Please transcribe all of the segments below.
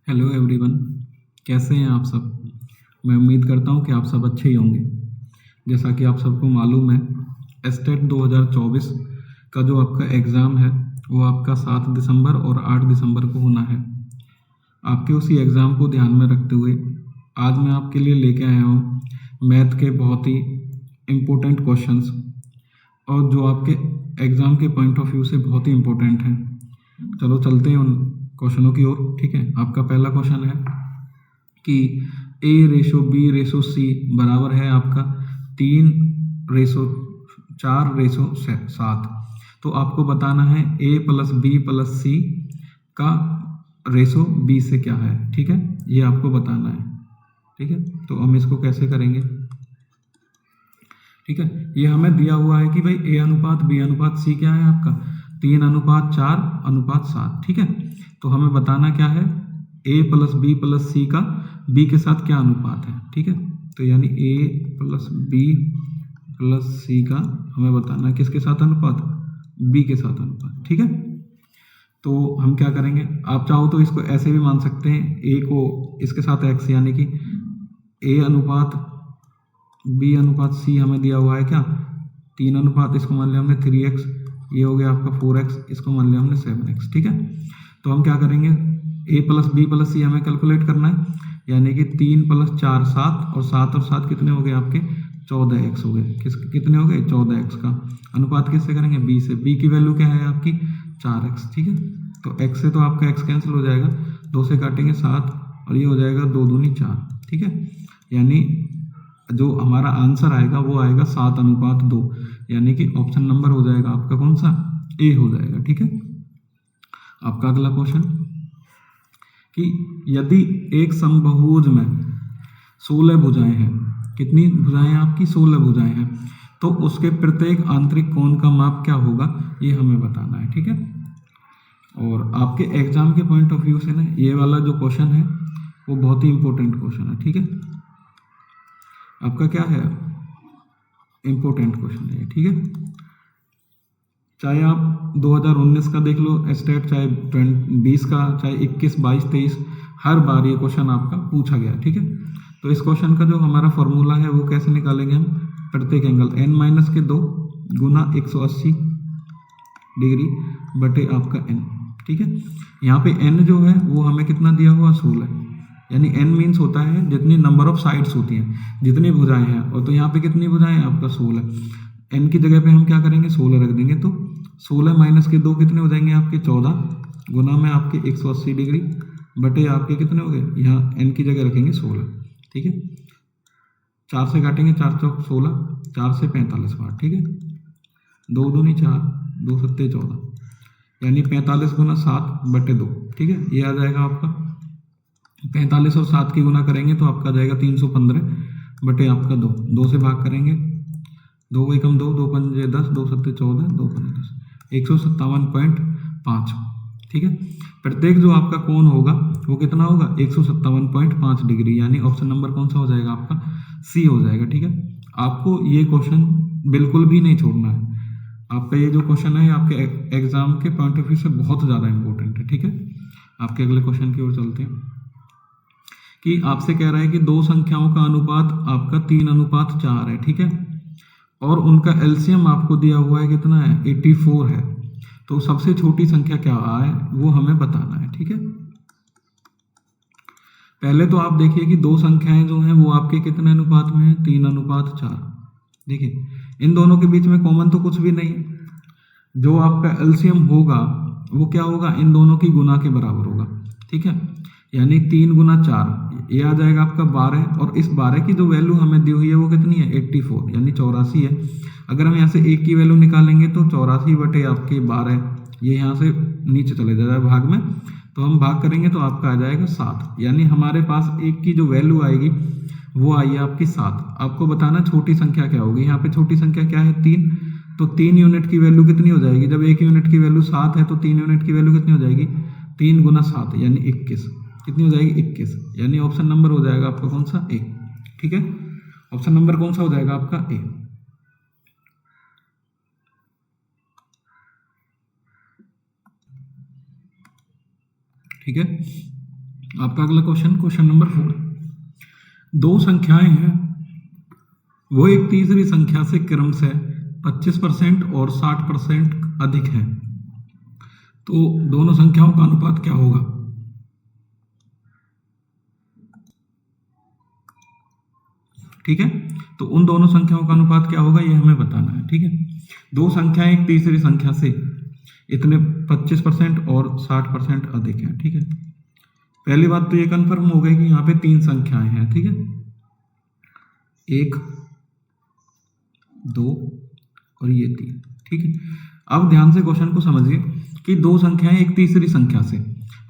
Hello everyone, कैसे हैं आप सब। मैं उम्मीद करता हूं कि आप सब अच्छे ही होंगे। जैसा कि आप सबको मालूम है, एस्टेट 2024 का जो आपका एग्ज़ाम है वो आपका 7 दिसंबर और 8 दिसंबर को होना है। आपके उसी एग्ज़ाम को ध्यान में रखते हुए आज मैं आपके लिए लेके आया हूँ मैथ के बहुत ही इम्पोर्टेंट क्वेश्चंस, और जो आपके एग्ज़ाम के पॉइंट ऑफ व्यू से बहुत ही इम्पोर्टेंट हैं। चलो चलते हैं उन क्वेश्चनों की ओर। ठीक है, आपका पहला क्वेश्चन है कि A/B/C बराबर है आपका 3/4/7। तो आपको बताना है A+B+C का रेशो B से क्या है। ठीक है, ये आपको बताना है। ठीक है, तो हम इसको कैसे करेंगे। ठीक है, ये हमें दिया हुआ है कि भाई A/B/C क्या है आपका 3:4:7। ठीक है, तो हमें बताना क्या है A+B+C का B के साथ क्या अनुपात है। ठीक है, तो यानी A+B+C का हमें बताना है किसके साथ अनुपात, B के साथ अनुपात। ठीक है, तो हम क्या करेंगे, आप चाहो तो इसको ऐसे भी मान सकते हैं, A को इसके साथ X यानी कि A/B/C हमें दिया हुआ है क्या 3 अनुपात, इसको मान लिया हमने 3x, ये हो गया आपका 4x, इसको मान लिया हमने 7x। ठीक है, तो हम क्या करेंगे A+B+C हमें कैलकुलेट करना है, यानी कि 3+4 7, और 7 कितने हो गए आपके 14x हो गए। कितने हो गए 14x का अनुपात किससे करेंगे B से। B की वैल्यू क्या है आपकी 4x। ठीक है, तो x से तो आपका x कैंसिल हो जाएगा, 2 से काटेंगे 7, और ये हो जाएगा 2 दूनी 4। ठीक है, यानी जो हमारा आंसर आएगा वो आएगा 7:2, यानी कि ऑप्शन नंबर हो जाएगा आपका कौन सा, ए हो जाएगा। ठीक है, आपका अगला क्वेश्चन कि यदि एक समबाहुज में 16 भुजाएं हैं, कितनी भुजाएं आपकी 16 भुजाएं हैं, तो उसके प्रत्येक आंतरिक कोण का माप क्या होगा, ये हमें बताना है। ठीक है, और आपके एग्जाम के पॉइंट ऑफ व्यू से ना ये वाला जो क्वेश्चन है वो बहुत ही इंपॉर्टेंट क्वेश्चन है। ठीक है, आपका क्या है इंपॉर्टेंट क्वेश्चन है। ठीक है, चाहे आप 2019 का देख लो एस्टेट, चाहे 20 का, चाहे 21, 22, 23, हर बार ये क्वेश्चन आपका पूछा गया। ठीक है, तो इस क्वेश्चन का जो हमारा फॉर्मूला है वो कैसे निकालेंगे हम, प्रत्येक एंगल n-2 गुना 180 डिग्री बटे आपका n। ठीक है, यहाँ पे n जो है वो हमें कितना दिया हुआ 16, यानी n मीन्स होता है जितनी नंबर ऑफ साइड्स होती हैं, जितनी भुजाएं हैं, और तो यहाँ पे कितनी भुजाएं हैं आपका 16। n की जगह पे हम क्या करेंगे 16 रख देंगे, तो 16 माइनस के 2 कितने हो जाएंगे आपके 14 गुना में आपके 180 डिग्री बटे आपके कितने हो गए, यहाँ n की जगह रखेंगे 16। ठीक है, 4 से काटेंगे 4 चौक 16, 4 से 45 बार। ठीक है, 2 दूनी 4, 2 सत्ते 14, यानी 45 गुना 7 बटे 2। ठीक है, ये आ जाएगा आपका 45 और 7 की गुना करेंगे तो आपका जाएगा 315 बटे आपका 2, 2 से भाग करेंगे 2 एकम 2, 2 पंजे 10, 2 सत्ते 14, 2 पंजे 10, 157.5। ठीक है, प्रत्येक जो आपका कोण होगा वो कितना होगा 157.5 डिग्री, यानी ऑप्शन नंबर कौन सा हो जाएगा आपका सी हो जाएगा। ठीक है, आपको ये क्वेश्चन बिल्कुल भी नहीं छोड़ना है। आपका ये जो क्वेश्चन है आपके एग्जाम के पॉइंट ऑफ व्यू से बहुत ज़्यादा इंपॉर्टेंट है। ठीक है, आपके अगले क्वेश्चन की ओर चलते हैं कि आपसे कह रहा है कि दो संख्याओं का अनुपात आपका 3:4 है। ठीक है, और उनका एलसीएम आपको दिया हुआ है कितना है 84 है, तो सबसे छोटी संख्या क्या है वो हमें बताना है। ठीक है, पहले तो आप देखिए कि दो संख्याएं जो हैं वो आपके कितने अनुपात में है 3:4। देखिए इन दोनों के बीच में कॉमन तो कुछ भी नहीं है, जो आपका एलसीएम होगा वो क्या होगा इन दोनों की गुना के बराबर होगा। ठीक है, यानी 3 गुना 4 ये आ जाएगा आपका 12, और इस 12 की जो वैल्यू हमें दी हुई है वो कितनी है 84, यानी 84 है। अगर हम यहाँ से एक की वैल्यू निकालेंगे तो 84 बटे आपके 12, ये यहाँ से नीचे चले जाएगा भाग में, तो हम भाग करेंगे तो आपका आ जाएगा 7, यानी हमारे पास एक की जो वैल्यू आएगी वो आई है आपकी 7। आपको बताना छोटी संख्या क्या होगी, यहाँ पे छोटी संख्या क्या है 3, तो 3 यूनिट की वैल्यू कितनी हो जाएगी, जब 1 यूनिट की वैल्यू 7 है तो 3 यूनिट की वैल्यू कितनी हो जाएगी 3 गुना 7 यानी 21, कितनी हो जाएगी 21, यानी ऑप्शन नंबर हो जाएगा आपका कौन सा ए। ठीक है, ऑप्शन नंबर कौन सा हो जाएगा आपका ए। ठीक है, आपका अगला क्वेश्चन नंबर 4। दो संख्याएं हैं, वो एक तीसरी संख्या से क्रमशः 25% और 60% अधिक है, तो दोनों संख्याओं का अनुपात क्या होगा? ठीक है, तो उन दोनों संख्याओं का अनुपात क्या होगा ये हमें बताना है। ठीक है, दो संख्याएं एक तीसरी संख्या से इतने 25% और 60% अधिक है। ठीक है, पहली बात तो ये कंफर्म हो गई कि यहाँ पे तीन संख्याएं हैं। ठीक है, 1, 2 और ये 3। ठीक है, अब ध्यान से क्वेश्चन को समझिए कि दो संख्याएं एक तीसरी संख्या से,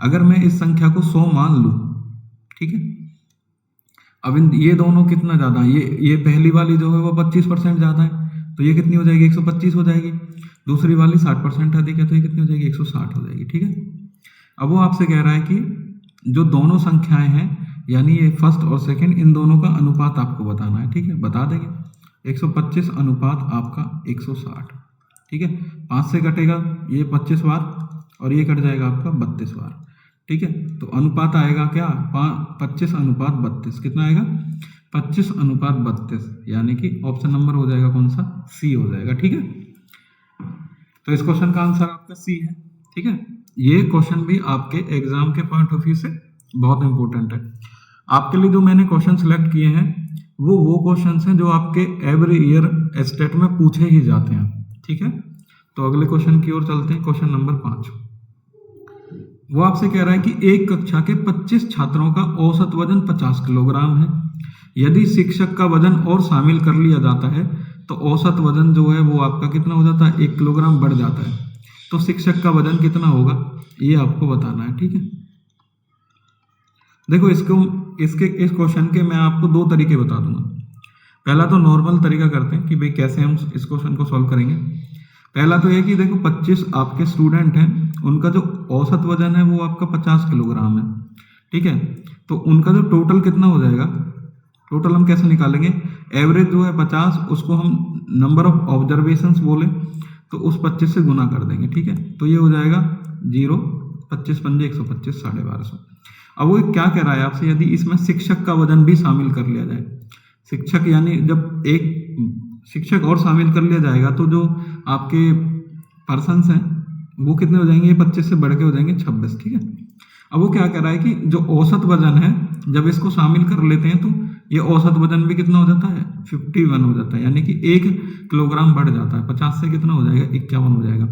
अगर मैं इस संख्या को 100 मान लूं, ठीक है, अब ये दोनों कितना ज्यादा है, ये पहली वाली जो है वो 25% ज्यादा है, तो ये कितनी हो जाएगी? 125 हो जाएगी। दूसरी वाली 60% अधिक है, तो ये कितनी हो जाएगी? 160 हो जाएगी। ठीक है, अब वो आपसे कह रहा है कि जो दोनों संख्याएं हैं, यानी ये फर्स्ट और सेकंड, इन दोनों का अनुपात आपको बताना है। ठीक है, बता देंगे। 125 अनुपात आपका 160। ठीक है, 5 से कटेगा ये 25 बार और ये कट जाएगा आपका 32 बार। ठीक है, तो अनुपात आएगा क्या? 25 अनुपात 32। कितना आएगा? 25 अनुपात 32, यानी कि ऑप्शन नंबर हो जाएगा कौन सा? सी हो जाएगा। ठीक है, तो इस क्वेश्चन का आंसर आपका सी है। ठीक है, ये क्वेश्चन भी आपके एग्जाम के पॉइंट ऑफ व्यू से बहुत इंपॉर्टेंट है। आपके लिए जो मैंने क्वेश्चन सिलेक्ट किए हैं वो क्वेश्चंस हैं जो आपके एवरी ईयर स्टेट में पूछे ही जाते हैं। ठीक है, तो अगले क्वेश्चन की ओर चलते हैं। क्वेश्चन नंबर 5, वो आपसे कह रहा है कि एक कक्षा के 25 छात्रों का औसत वजन 50 किलोग्राम है। यदि शिक्षक का वजन और शामिल कर लिया जाता है तो औसत वजन जो है वो आपका कितना हो जाता है? 1 किलोग्राम बढ़ जाता है। तो शिक्षक का वजन कितना होगा ये आपको बताना है। ठीक है, देखो इस क्वेश्चन के मैं आपको दो तरीके बता दूंगा। पहला तो नॉर्मल तरीका करते हैं कि भाई कैसे हम इस क्वेश्चन को सॉल्व करेंगे। पहला तो ये कि देखो 25 आपके स्टूडेंट हैं, उनका जो औसत वजन है वो आपका 50 किलोग्राम है। ठीक है, तो उनका जो टोटल कितना हो जाएगा? टोटल हम कैसे निकालेंगे? एवरेज जो है 50, उसको हम नंबर ऑफ ऑब्जर्वेशंस बोले तो उस 25 से गुना कर देंगे। ठीक है, तो ये हो जाएगा 0, 25 पंजे 125, 1250। अब वो क्या कह रहा है आपसे? यदि इसमें शिक्षक का वजन भी शामिल कर लिया जाए, शिक्षक यानी जब एक शिक्षक और शामिल कर लिया जाएगा तो जो आपके पर्सन्स हैं वो कितने हो जाएंगे? 25 से बढ़ के हो जाएंगे 26। ठीक है, अब वो क्या कह रहा है कि जो औसत वजन है जब इसको शामिल कर लेते हैं तो ये औसत वजन भी कितना हो जाता है? 51 हो जाता है, यानी कि 1 किलोग्राम बढ़ जाता है। 50 से कितना हो जाएगा? 51 हो जाएगा।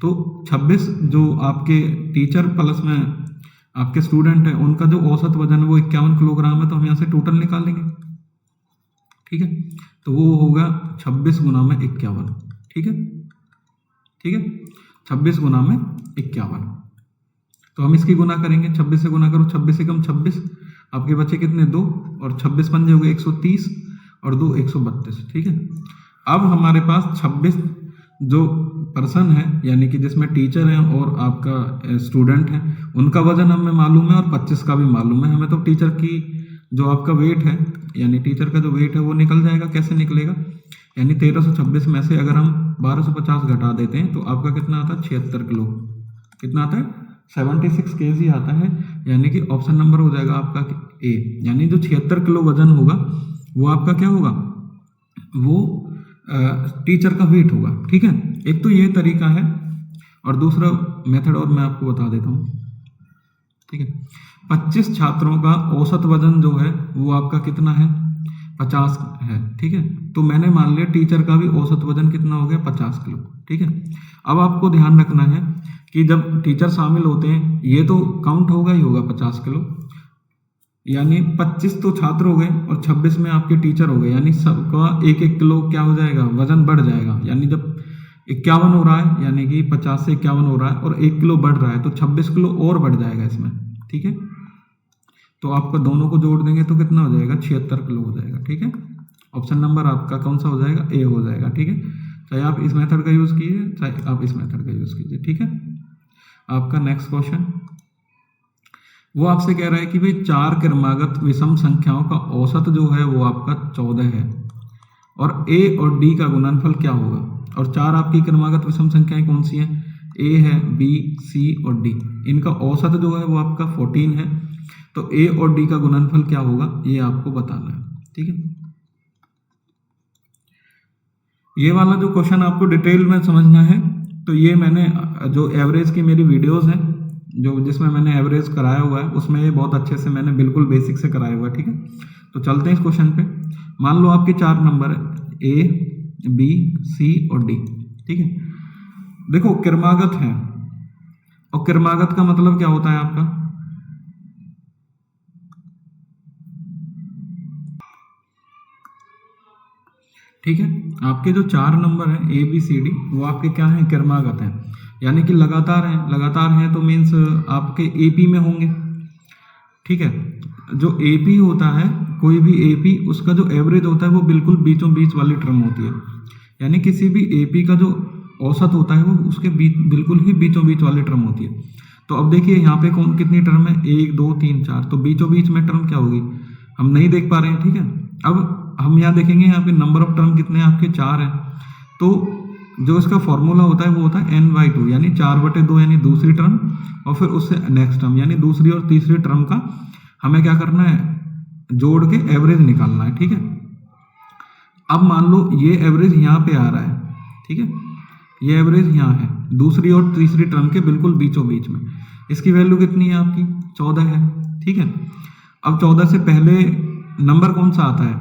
तो 26 जो आपके टीचर प्लस में आपके स्टूडेंट है उनका जो औसत वजन है वो 51 किलोग्राम है, तो हम यहाँ से टोटल निकालेंगे। ठीक है, तो वो होगा 26 गुना में 51। ठीक है, ठीक है, 26 गुना में 51। तो हम इसकी गुना करेंगे, 26 से गुना करो, 26 से कम 26, आपके बच्चे कितने? 2, और 26 पंजे हो गए 130 और 2 132। ठीक है, अब हमारे पास 26 जो पर्सन है यानी कि जिसमें टीचर है और आपका स्टूडेंट है उनका वजन हमें मालूम है और 25 का भी मालूम है हमें। तो टीचर की जो आपका वेट है यानी टीचर का जो वेट है वो निकल जाएगा। कैसे निकलेगा? यानी 1326 में से अगर हम 1250 घटा देते हैं तो आपका कितना आता है? 76 किलो। कितना आता है? 76 kg आता है, यानी कि ऑप्शन नंबर हो जाएगा आपका ए। यानी जो 76 किलो वजन होगा वो आपका क्या होगा? वो टीचर का वेट होगा। ठीक है, एक तो ये तरीका है और दूसरा मेथड और मैं आपको बता देता हूँ। ठीक है, 25 छात्रों का औसत वजन जो है वो आपका कितना है? 50 है। ठीक है, तो मैंने मान लिया टीचर का भी औसत वजन कितना हो गया? 50 किलो। ठीक है, अब आपको ध्यान रखना है कि जब टीचर शामिल होते हैं ये तो काउंट होगा ही होगा 50 किलो, यानी 25 तो छात्र हो गए और 26 में आपके टीचर हो गए, यानी सबका 1-1 किलो क्या हो जाएगा? वजन बढ़ जाएगा। यानी जब 51 हो रहा है यानी कि 50 से 51 हो रहा है और 1 किलो बढ़ रहा है तो 26 किलो और बढ़ जाएगा इसमें। ठीक है, तो आपका दोनों को जोड़ देंगे तो कितना हो जाएगा? 76 किलो हो जाएगा। ठीक है, ऑप्शन नंबर आपका कौन सा हो जाएगा? ए हो जाएगा। ठीक है, चाहे आप इस मेथड का यूज कीजिए चाहे आप इस मेथड का यूज कीजिए। ठीक है, आपका नेक्स्ट क्वेश्चन वो आपसे कह रहा है कि भाई 4 क्रमागत विषम संख्याओं का औसत जो है वो आपका 14 है और a और d का गुणनफल क्या होगा? और 4 आपकी क्रमागत विषम संख्याएं कौन सी हैं? a है, b, c और d। इनका औसत जो है वो आपका 14 है। तो ए और डी का गुणनफल क्या होगा ये आपको बताना है, ठीक है। ये वाला जो क्वेश्चन आपको डिटेल में समझना है तो ये मैंने जो एवरेज की मेरी वीडियोस हैं जो जिसमें मैंने एवरेज कराया हुआ है उसमें ये बहुत अच्छे से मैंने बिल्कुल बेसिक से कराया हुआ है, ठीक है। तो चलते हैं इस क्वेश्चन पे। मान लो आपके 4 नंबर है ए बी सी और डी, ठीक है। देखो क्रमागत है और क्रमागत का मतलब क्या होता है आपका, ठीक है। आपके जो 4 नंबर हैं ए बी सी डी वो आपके क्या हैं, क्रमागत हैं, यानी कि लगातार हैं। लगातार हैं तो मीन्स आपके एपी में होंगे, ठीक है। जो एपी होता है कोई भी एपी उसका जो एवरेज होता है वो बिल्कुल बीचों बीच वाली टर्म होती है, यानी किसी भी एपी का जो औसत होता है वो उसके बीच बिल्कुल ही बीचों बीच वाली टर्म होती है। तो अब देखिए यहाँ पे कौन कितनी टर्म है, 1 2 3 4, तो बीचों बीच में टर्म क्या होगी हम नहीं देख पा रहे हैं, ठीक है। अब हम यहाँ देखेंगे यहाँ पे नंबर ऑफ टर्म कितने हैं आपके 4 हैं, तो जो इसका फॉर्मूला होता है वो होता है n/2 यानी 4/2 यानी दूसरी टर्म और फिर उससे नेक्स्ट टर्म यानी दूसरी और तीसरी टर्म का हमें क्या करना है, जोड़ के एवरेज निकालना है, ठीक है। अब मान लो ये एवरेज यहाँ पे आ रहा है, ठीक है, ये एवरेज यहाँ है दूसरी और तीसरी टर्म के बिल्कुल बीचों बीच में। इसकी वैल्यू कितनी है आपकी 14 है, ठीक है। अब 14 से पहले नंबर कौन सा आता है,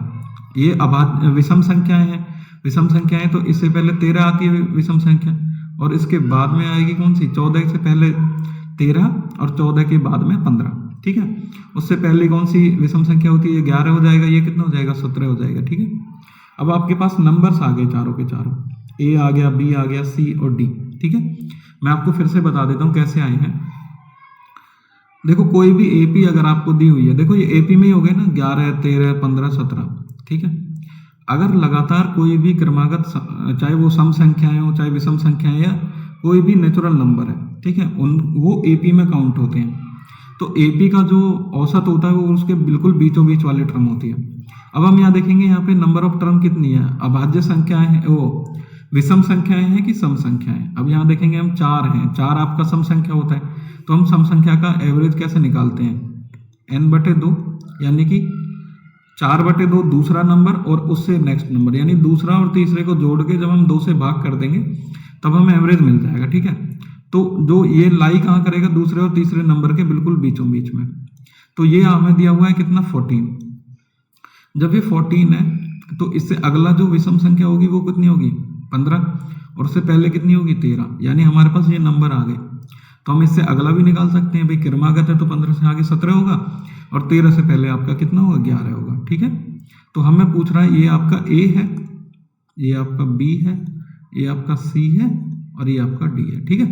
ये विषम संख्याएं हैं, विषम संख्याएं तो इससे पहले 13 आती है विषम संख्या और इसके बाद में आएगी कौन सी, 14 से पहले 13 और 14 के बाद में 15, ठीक है। उससे पहले कौन सी विषम संख्या होती है, 11 हो जाएगा, ये कितना हो जाएगा 17 हो जाएगा, ठीक है। अब आपके पास नंबर्स आ गए चारों के चारों, ए आ गया, बी आ गया, सी और डी, ठीक है। मैं आपको फिर से बता देता हूँ कैसे आए हैं। देखो कोई भी एपी अगर आपको दी हुई है, देखो ये एपी में ही हो गए ना 11 13 15 17, ठीक है। अगर लगातार कोई भी क्रमागत चाहे वो सम संख्याएं हो चाहे विषम संख्याएं या कोई भी नेचुरल नंबर है, ठीक है, वो एपी में काउंट होते हैं। तो एपी का जो औसत होता है वो उसके बिल्कुल बीचों बीच वाली टर्म होती है। अब हम यहाँ देखेंगे यहाँ पे नंबर ऑफ टर्म कितनी है, अभाज्य संख्याएं हैं, वो विषम संख्याएं हैं कि सम संख्याएं। अब यहाँ देखेंगे हम 4 हैं, 4 आपका सम संख्या होता है, तो हम सम संख्या का एवरेज कैसे निकालते हैं, n/2 यानी कि 4/2 दूसरा नंबर और उससे नेक्स्ट नंबर यानी दूसरा और तीसरे को जोड़ के जब हम 2 से भाग कर देंगे तब हमें एवरेज मिल जाएगा, ठीक है। तो जो ये लाई कहाँ करेगा, दूसरे और तीसरे नंबर के बिल्कुल बीचों बीच में। तो ये हमें दिया हुआ है कितना 14। जब ये 14 है तो इससे अगला जो विषम संख्या होगी वो कितनी होगी 15 और उससे पहले कितनी होगी 13, यानी हमारे पास ये नंबर आ गए। तो हम इससे अगला भी निकाल सकते हैं, भाई क्रमागत है तो 15 से आगे 17 होगा और 13 से पहले आपका कितना होगा 11 होगा, ठीक है। तो हमें पूछ रहा है ये आपका ए है, ये आपका बी है, ये आपका सी है और ये आपका डी है, ठीक है।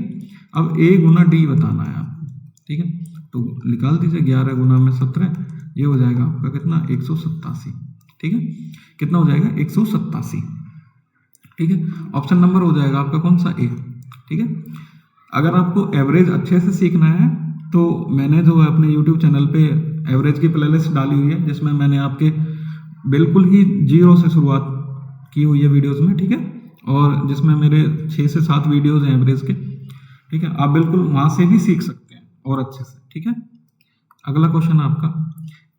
अब ए गुना डी बताना है आपको, ठीक है। तो निकाल दीजिए 11 गुना में 17, ये हो जाएगा आपका कितना 187, ठीक है। कितना हो जाएगा 187, ठीक है। ऑप्शन नंबर हो जाएगा आपका कौन सा ए, ठीक है। अगर आपको एवरेज अच्छे से सीखना है तो मैंने जो है अपने YouTube चैनल पे एवरेज की प्लेलिस्ट डाली हुई है जिसमें मैंने आपके बिल्कुल ही 0 से शुरुआत की हुई है वीडियोस में, ठीक है। और जिसमें मेरे 6 से 7 वीडियोस हैं एवरेज के, ठीक है। आप बिल्कुल वहाँ से भी सीख सकते हैं और अच्छे से, ठीक है। अगला क्वेश्चन आपका,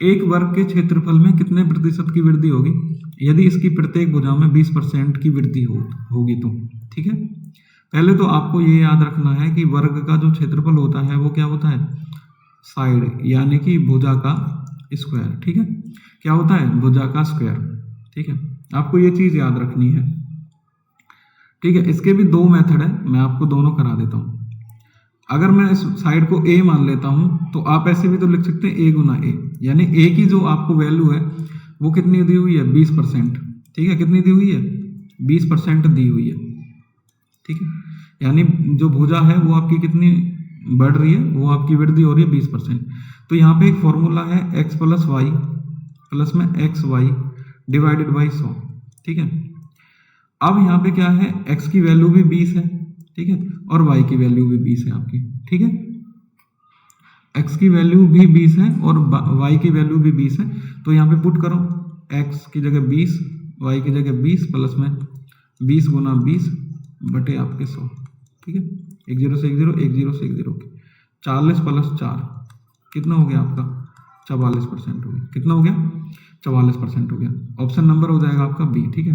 एक वर्ग के क्षेत्रफल में कितने प्रतिशत की वृद्धि होगी यदि इसकी प्रत्येक भुजा में 20% की वृद्धि होगी तो, ठीक है। पहले तो आपको ये याद रखना है कि वर्ग का जो क्षेत्रफल होता है वो क्या होता है, साइड यानी कि भुजा का स्क्वायर, ठीक है। क्या होता है, भुजा का स्क्वायर, ठीक है। आपको ये चीज याद रखनी है, ठीक है। इसके भी 2 मेथड है, मैं आपको दोनों करा देता हूँ। अगर मैं इस साइड को a मान लेता हूँ तो आप ऐसे भी तो लिख सकते हैं a गुना a, यानी a की जो आपको वैल्यू है वो कितनी दी हुई है 20%, ठीक है। कितनी दी हुई है 20% दी हुई है, ठीक है। यानी जो भुजा है वो आपकी कितनी बढ़ रही है, वो आपकी वृद्धि हो रही है 20%। तो यहाँ पे एक फॉर्मूला है x + y प्लस में xy डिवाइडेड बाई 100, ठीक है। अब यहाँ पे क्या है, x की वैल्यू भी 20 है, ठीक है, और y की वैल्यू भी 20 है आपकी, ठीक है। x की वैल्यू भी 20 है और y की वैल्यू भी 20 है, तो यहाँ पे पुट करो x की जगह 20, y की जगह 20 प्लस में 20 गुना 20 बटे आपके 100, ठीक है। 1 0 से 1 0, 1 0 से 1 0, 40 + 4 कितना हो गया आपका 44% हो गया। कितना हो गया? 44% हो गया। ऑप्शन नंबर हो जाएगा आपका बी। ठीक है।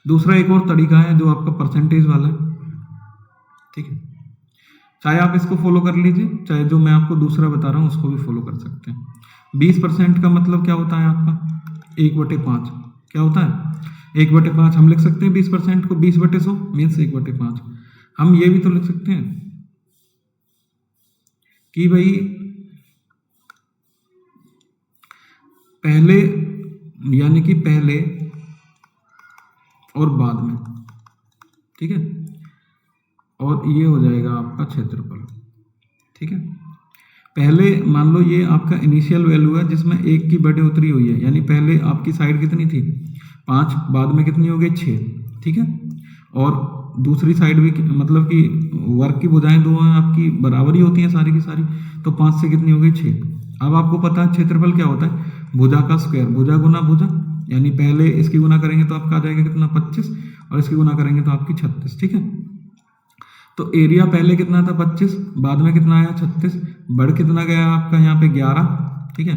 दूसरा एक और तरीका है जो आपका परसेंटेज वाला है। ठीक है, चाहे आप इसको फॉलो कर लीजिए, चाहे जो मैं आपको दूसरा बता रहा हूँ उसको भी फॉलो कर सकते हैं। 20% का मतलब क्या होता है आपका? 1/5। क्या होता है? 1/5 हम लिख सकते हैं 20% को 20/100 मीन्स 1/5। हम ये भी तो लिख सकते हैं कि भाई पहले यानी कि पहले और बाद में। ठीक है, और ये हो जाएगा आपका क्षेत्रफल। ठीक है, पहले मान लो ये आपका इनिशियल वैल्यू है जिसमें 1 की बटे उतरी हुई है, यानी पहले आपकी साइड कितनी थी? 5, बाद में कितनी हो गई? 6। ठीक है, और दूसरी साइड भी मतलब कि वर्क की भुजाएं दोनों आपकी बराबर ही होती हैं सारी की सारी, तो 5 से कितनी हो गई? 6। अब आपको पता है क्षेत्रफल क्या होता है? भुजा का स्क्वायर, भुजा गुना भुजा, यानी पहले इसकी गुना करेंगे तो आपका आ जाएगा कितना? 25, और इसकी गुना करेंगे तो आपकी 36। ठीक है, तो एरिया पहले कितना था? 25, बाद में कितना आया? 36, बढ़ कितना गया आपका यहाँ पे? 11। ठीक है,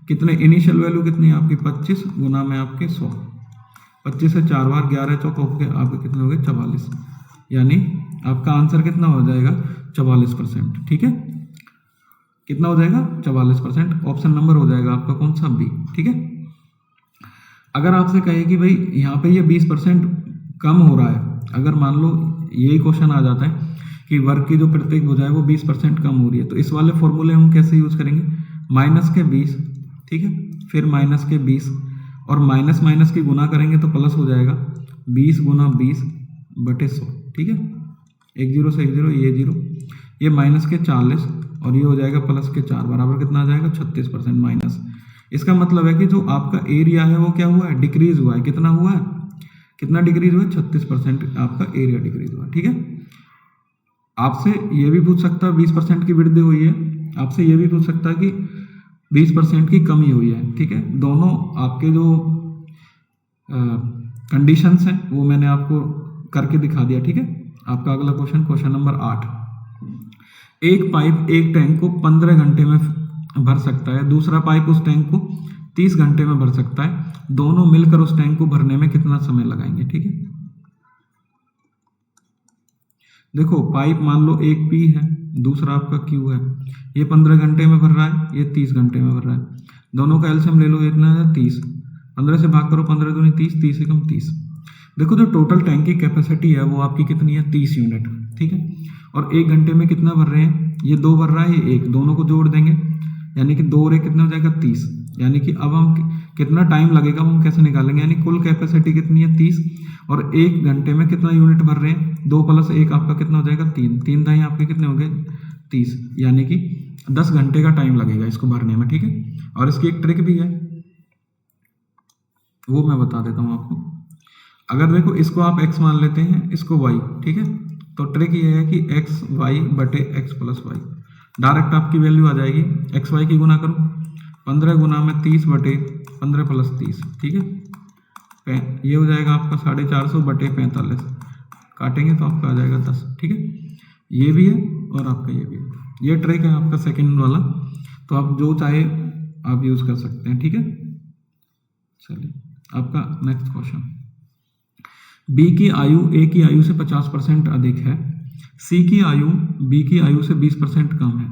कितने इनिशियल वैल्यू कितनी है आपकी? 25 गुना में आपके 100, 25 से 4 बार 11 चौक हो गए आपके कितने हो गए? 44, यानी आपका आंसर कितना हो जाएगा? 44%। ठीक है, कितना हो जाएगा? 44%। ऑप्शन नंबर हो जाएगा आपका कौन सा? बी। ठीक है, अगर आपसे कहे कि भाई यहाँ पे ये 20% कम हो रहा है, अगर मान लो यही क्वेश्चन आ जाता है कि वर्ग की जो प्रत्येक भुजा है वो 20% कम हो रही है, तो इस वाले फॉर्मूले हम कैसे यूज करेंगे? माइनस के 20, ठीक है, फिर माइनस के 20, और माइनस माइनस की गुना करेंगे तो प्लस हो जाएगा 20 गुना 20/100। ठीक है, 1 0 से 1 0, ये 0, ये माइनस के 40, और ये हो जाएगा प्लस के 4, बराबर कितना आ जाएगा? 36% माइनस। इसका मतलब है कि जो आपका एरिया है वो क्या हुआ है? डिक्रीज हुआ है। कितना हुआ है? कितना डिक्रीज हुआ है? 36% आपका एरिया डिक्रीज हुआ है। ठीक है, आपसे ये भी पूछ सकता है 20% की वृद्धि हुई है, आपसे ये भी पूछ सकता है कि 20% की कमी हुई है। ठीक है, दोनों आपके जो कंडीशंस हैं वो मैंने आपको करके दिखा दिया। ठीक है, आपका अगला क्वेश्चन, क्वेश्चन नंबर 8। एक पाइप एक टैंक को 15 घंटे में भर सकता है, दूसरा पाइप उस टैंक को 30 घंटे में भर सकता है, दोनों मिलकर उस टैंक को भरने में कितना समय लगाएंगे? ठीक है, देखो पाइप मान लो एक P है, दूसरा आपका Q है, ये 15 घंटे में भर रहा है, ये 30 घंटे में भर रहा है, दोनों का एलसीएम ले लो, इतना है 30, 15 से भाग करो, 15 दूनी 30, 30 एकम 30। देखो जो टोटल टैंक की कैपेसिटी है वो आपकी कितनी है? 30 यूनिट। ठीक है, और 1 घंटे में कितना भर रहे हैं? ये 2 भर रहा है, ये 1, दोनों को जोड़ देंगे, यानी कि 2 और 1 कितना हो जाएगा? 30। यानी कि अब हम कितना टाइम लगेगा वो हम कैसे निकालेंगे? यानी कुल कैपेसिटी कितनी है? 30, और 1 घंटे में कितना यूनिट भर रहे हैं? 2 + 1 आपका कितना हो जाएगा? 3, 3 दाएं आपके कितने हो गए? 30, यानी कि 10 घंटे का टाइम लगेगा इसको भरने में। ठीक है, और इसकी एक ट्रिक भी है, वो मैं बता देता हूँ आपको। अगर देखो इसको आप x मान लेते हैं, इसको y, ठीक है, तो ट्रिक ये है कि x y बटे x + y, डायरेक्ट आपकी वैल्यू आ जाएगी। x y की गुना करो, 15 गुना में 30 बटे 15 + 30, ठीक है, ये हो जाएगा आपका 450 बटे 45, काटेंगे तो आपका आ जाएगा 10। ठीक है, ये भी है और आपका ये भी है। ये ट्रिक है आपका सेकंड वाला, तो आप जो चाहे आप यूज कर सकते हैं। ठीक है, चलिए आपका नेक्स्ट क्वेश्चन। बी की आयु ए की आयु से 50% अधिक है, सी की आयु बी की आयु से 20% कम है,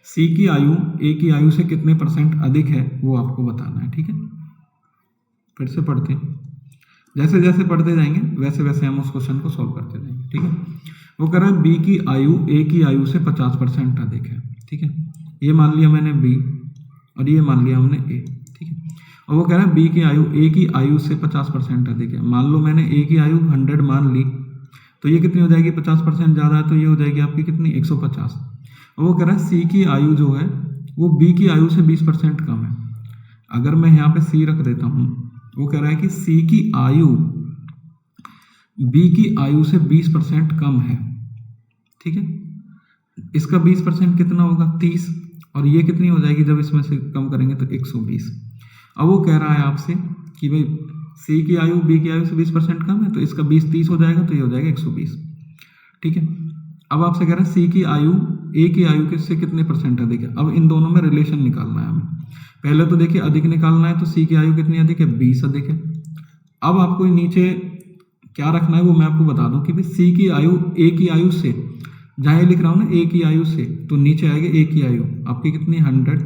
सी की आयु ए की आयु से कितने % अधिक है वो आपको बताना है। ठीक है, फिर से पढ़ते हैं, जैसे जैसे पढ़ते जाएंगे वैसे वैसे हम उस क्वेश्चन को सॉल्व करते जाएंगे। ठीक है, वो कह रहा है बी की आयु ए की आयु से 50% अधिक है। ठीक है, ये मान लिया मैंने बी और ये मान लिया हमने ए। ठीक है, और वो कह रहा है बी की आयु ए की आयु से 50% अधिक है। मान लो मैंने ए की आयु 100 मान ली, तो ये कितनी हो जाएगी? 50% ज़्यादा है, तो ये हो जाएगी आपकी कितनी? 150। और वो कह रहा है सी की आयु जो है वो बी की आयु से 20% कम है। अगर मैं यहाँ पे सी रख देता हूँ, वो कह रहा है कि सी की आयु बी की आयु से 20% कम है। ठीक है, इसका 20% कितना होगा? 30, और ये कितनी हो जाएगी जब इसमें से कम करेंगे? तो 120। अब वो कह रहा है आपसे कि भाई सी की आयु बी की आयु से 20% कम है, तो इसका 20 30 हो जाएगा, तो ये हो जाएगा 120। ठीक है, अब आपसे कह रहे हैं सी की आयु ए की आयु के से कितने परसेंट अधिक है। अब इन दोनों में रिलेशन निकालना है हमें। पहले तो देखिए अधिक निकालना है, तो सी की आयु कितनी अधिक है, 20 अधिक है। अब आपको नीचे क्या रखना है वो मैं आपको बता दूं कि भाई सी की आयु ए की आयु से, जहाँ लिख रहा हूँ ना ए की आयु से, तो नीचे आएगा ए की आयु आपकी कितनी 100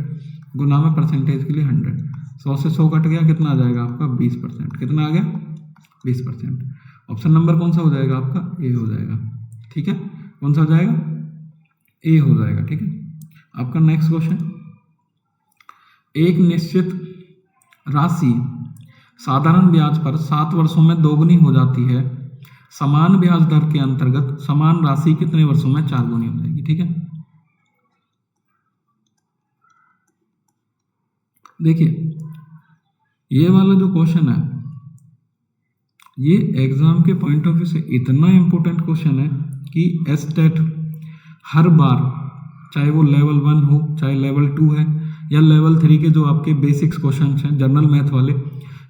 गुना में परसेंटेज के लिए 100, 100 से 100 कट गया, कितना आ जाएगा आपका 20%। कितना आ गया 20%। ऑप्शन नंबर कौन सा हो जाएगा आपका, ए हो जाएगा। ठीक है, कौन सा हो जाएगा, ए हो जाएगा। ठीक है, आपका नेक्स्ट क्वेश्चन, एक निश्चित राशि साधारण ब्याज पर 7 वर्षों में दोगुनी हो जाती है, समान ब्याज दर के अंतर्गत समान राशि कितने वर्षों में 4 गुनी हो जाएगी। ठीक है, देखिए ये वाला जो क्वेश्चन है ये एग्जाम के पॉइंट ऑफ व्यू से इतना इंपॉर्टेंट क्वेश्चन है कि एस्टेट हर बार, चाहे वो लेवल 1 हो, चाहे लेवल 2 है या लेवल 3 के जो आपके बेसिक्स क्वेश्चन हैं जनरल मैथ वाले,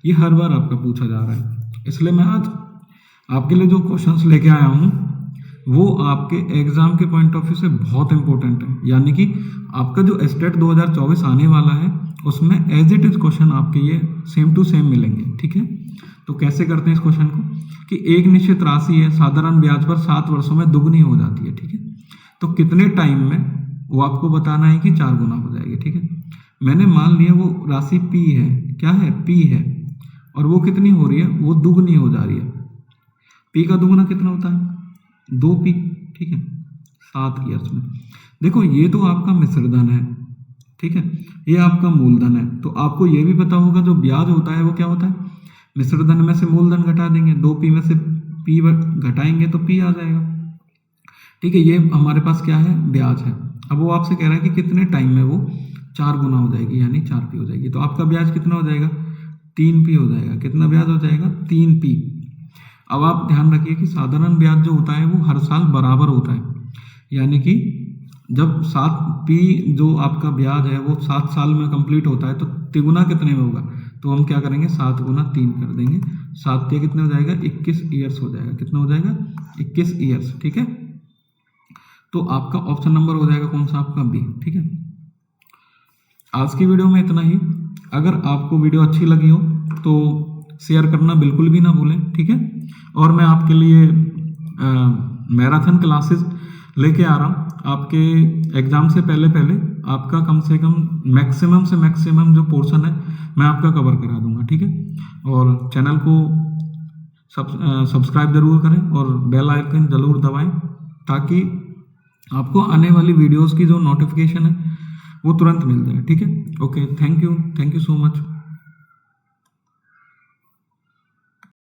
ये हर बार आपका पूछा जा रहा है। इसलिए मैं आज आपके लिए जो क्वेश्चंस लेके आया हूँ वो आपके एग्जाम के पॉइंट ऑफ व्यू से बहुत इंपॉर्टेंट है। यानी कि आपका जो एस्टेट 2024 आने वाला है उसमें एज इट इज क्वेश्चन आपके ये सेम टू सेम मिलेंगे। ठीक है, तो कैसे करते हैं इस क्वेश्चन को कि एक निश्चित राशि है साधारण ब्याज पर 7 वर्षों में दुगनी हो जाती है। ठीक है, तो कितने टाइम में वो आपको बताना है कि 4 गुना हो जाएगी। ठीक है, मैंने मान लिया वो राशि पी है, क्या है, पी है, और वो कितनी हो रही है, वो दुगनी हो जा रही है। पी का दुगना कितना होता है, 2p। ठीक है, 7 ईयर्स में। देखो ये तो आपका मिश्रधन है, ठीक है, ये आपका मूलधन है, तो आपको ये भी पता होगा जो ब्याज होता है वो क्या होता है, मिश्रधन में से मूलधन घटा देंगे, 2p में से p घटाएंगे तो p आ जाएगा। ठीक है, ये हमारे पास क्या है, ब्याज है। अब वो आपसे कह रहा है कि कितने टाइम में वो 4 गुना हो जाएगी, यानी 4p हो जाएगी। तो आपका ब्याज कितना हो जाएगा, 3p हो जाएगा। कितना ब्याज हो जाएगा, 3p। अब आप ध्यान रखिए कि साधारण ब्याज जो होता है वो हर साल बराबर होता है, यानी कि जब 7p जो आपका ब्याज है वो 7 साल में कंप्लीट होता है तो तिगुना कितने में होगा, तो हम क्या करेंगे 7 गुना 3 कर देंगे, 7 पे कितना हो जाएगा, 21 ईयर्स हो जाएगा। कितना हो जाएगा, 21 ईयर्स। ठीक है, तो आपका ऑप्शन नंबर हो जाएगा कौन सा, आपका बी। ठीक है, आज की वीडियो में इतना ही। अगर आपको वीडियो अच्छी लगी हो तो शेयर करना बिल्कुल भी ना भूलें। ठीक है, और मैं आपके लिए मैराथन क्लासेस लेके आ रहा हूँ। आपके एग्जाम से पहले आपका कम से कम मैक्सिमम से मैक्सिमम जो पोर्शन है मैं आपका कवर करा दूंगा। ठीक है, और चैनल को सब्सक्राइब जरूर करें और बेल आइकन जरूर दबाएं ताकि आपको आने वाली वीडियोस की जो नोटिफिकेशन है वो तुरंत मिल जाए। ठीक है, okay, thank you so much.